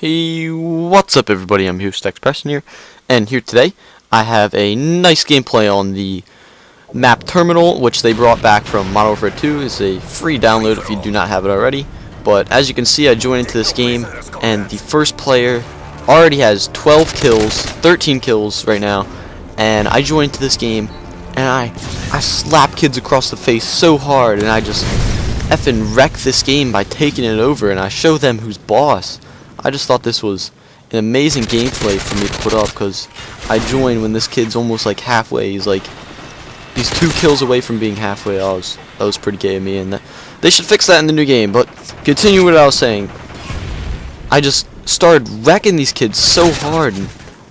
Hey, what's up everybody, I'm Houston Preston here, and here today I have a nice gameplay on the map terminal, which they brought back from Modern Warfare 2. It's a free download if you do not have it already, but as you can see I joined into this game, and the first player already has 12 kills, 13 kills right now, and I joined into this game, and I slap kids across the face so hard, and I just effing wreck this game by taking it over, and I show them who's boss. I just thought this was an amazing gameplay for me to put up, because I joined when this kid's almost like halfway. He's 2 kills away from being halfway. That was pretty gay of me, and they should fix that in the new game. But continue what I was saying. I just started wrecking these kids so hard, and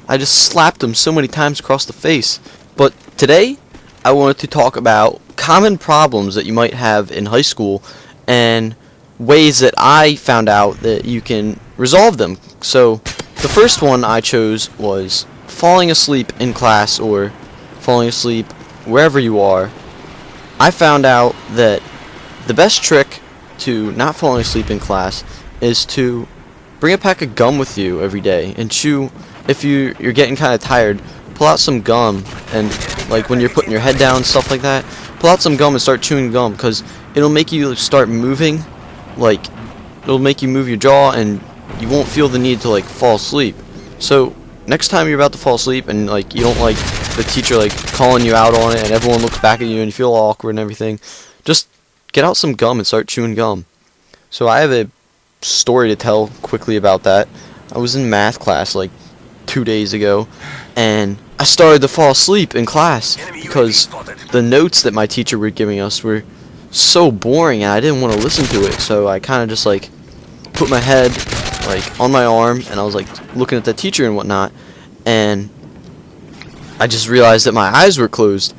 I just slapped them so many times across the face. But today I wanted to talk about common problems that you might have in high school and ways that I found out that you can resolve them. So the first one I chose was falling asleep in class or falling asleep wherever you are. I found out that the best trick to not falling asleep in class is to bring a pack of gum with you every day and chew. If you're getting kind of tired, pull out some gum, and like when you're putting your head down, stuff like that, pull out some gum and start chewing gum, because it'll make you start moving. Like, it'll make you move your jaw, and you won't feel the need to like fall asleep. So next time you're about to fall asleep and like you don't like the teacher like calling you out on it, and everyone looks back at you and you feel all awkward and everything, just get out some gum and start chewing gum. So I have a story to tell quickly about that. I was in math class like 2 days ago, and I started to fall asleep in class because the notes that my teacher were giving us were so boring, and I didn't want to listen to it. So I kind of just like put my head like on my arm, and I was like looking at the teacher and whatnot, and I just realized that my eyes were closed.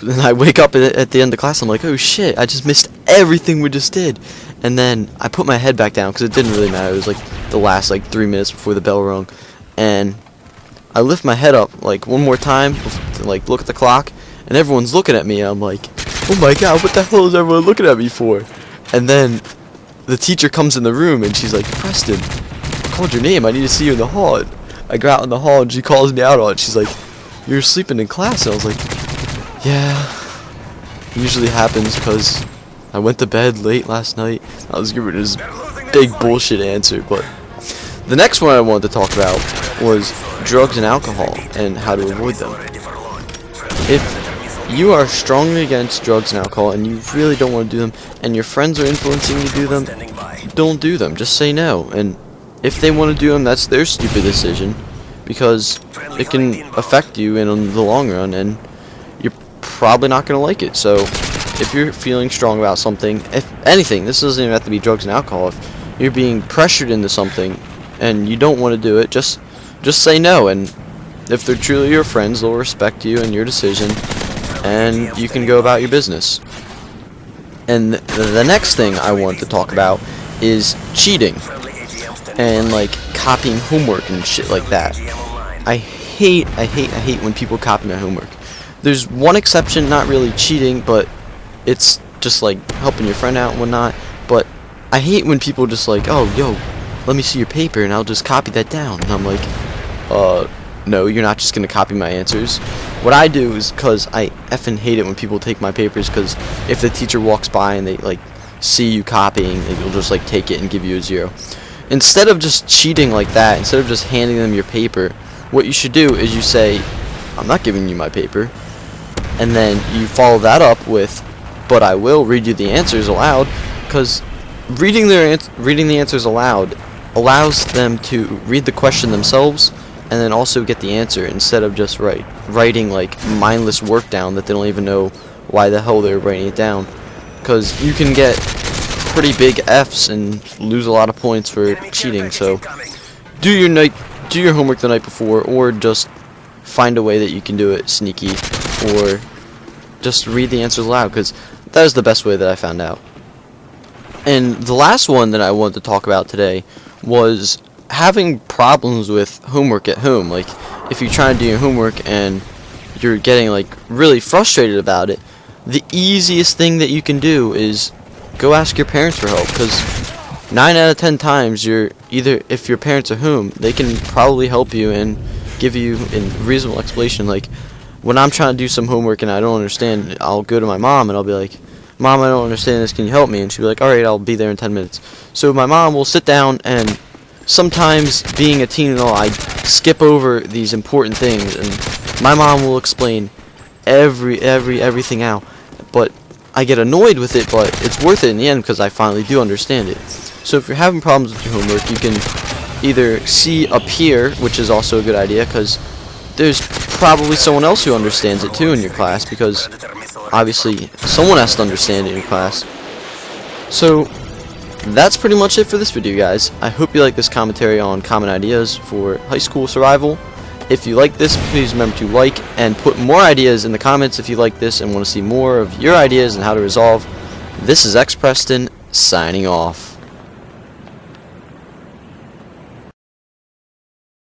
And I wake up at the end of class, I'm like, oh shit, I just missed everything we just did. And then I put my head back down because it didn't really matter. It was like the last like 3 minutes before the bell rung, and I lift my head up like one more time to like look at the clock, and everyone's looking at me, and I'm like, oh my god, what the hell is everyone looking at me for? And then the teacher comes in the room, and she's like, Preston, I called your name, I need to see you in the hall. And I go out in the hall, and she calls me out on it. She's like, you're sleeping in class. And I was like, yeah, it usually happens because I went to bed late last night. I was giving this big bullshit answer. But the next one I wanted to talk about was drugs and alcohol and how to avoid them. If you are strongly against drugs and alcohol and you really don't want to do them, and your friends are influencing you to do them, don't do them. Just say no. And if they want to do them, that's their stupid decision, because it can affect you in the long run, and you're probably not going to like it. So if you're feeling strong about something, if anything, this doesn't even have to be drugs and alcohol, if you're being pressured into something and you don't want to do it, just say no. And if they're truly your friends, they'll respect you and your decision, and you can go about your business. And the next thing I want to talk about is cheating and like copying homework and shit like that. I hate when people copy my homework. There's one exception, not really cheating, but it's just like helping your friend out and whatnot. But I hate when people just like, oh, yo, let me see your paper and I'll just copy that down. And I'm like, no, you're not just gonna copy my answers. What I do is, because I effing hate it when people take my papers, because if the teacher walks by and they like see you copying, they'll just like take it and give you a 0. Instead of just cheating like that, instead of just handing them your paper, what you should do is you say, I'm not giving you my paper, and then you follow that up with, but I will read you the answers aloud, because reading the answers aloud allows them to read the question themselves and then also get the answer, instead of just writing like mindless work down that they don't even know why the hell they're writing it down. Because you can get pretty big F's and lose a lot of points for cheating. So do your homework the night before, or just find a way that you can do it sneaky, or just read the answers aloud, because that is the best way that I found out. And the last one that I wanted to talk about today was having problems with homework at home. Like, if you're trying to do your homework and you're getting like really frustrated about it, the easiest thing that you can do is go ask your parents for help, because 9 out of 10 times your either if your parents are home, they can probably help you and give you a reasonable explanation. Like when I'm trying to do some homework and I don't understand, I'll go to my mom and I'll be like, Mom, I don't understand this, can you help me? And she'll be like, alright, I'll be there in 10 minutes. So my mom will sit down, and sometimes being a teen and all, I skip over these important things, and my mom will explain everything out. But I get annoyed with it, but it's worth it in the end because I finally do understand it. So if you're having problems with your homework, you can either see up here, which is also a good idea because there's probably someone else who understands it too in your class, because obviously someone has to understand it in your class. So that's pretty much it for this video, guys. I hope you like this commentary on common ideas for high school survival. If you like this, please remember to like and put more ideas in the comments if you like this and want to see more of your ideas and how to resolve. This is X Preston signing off.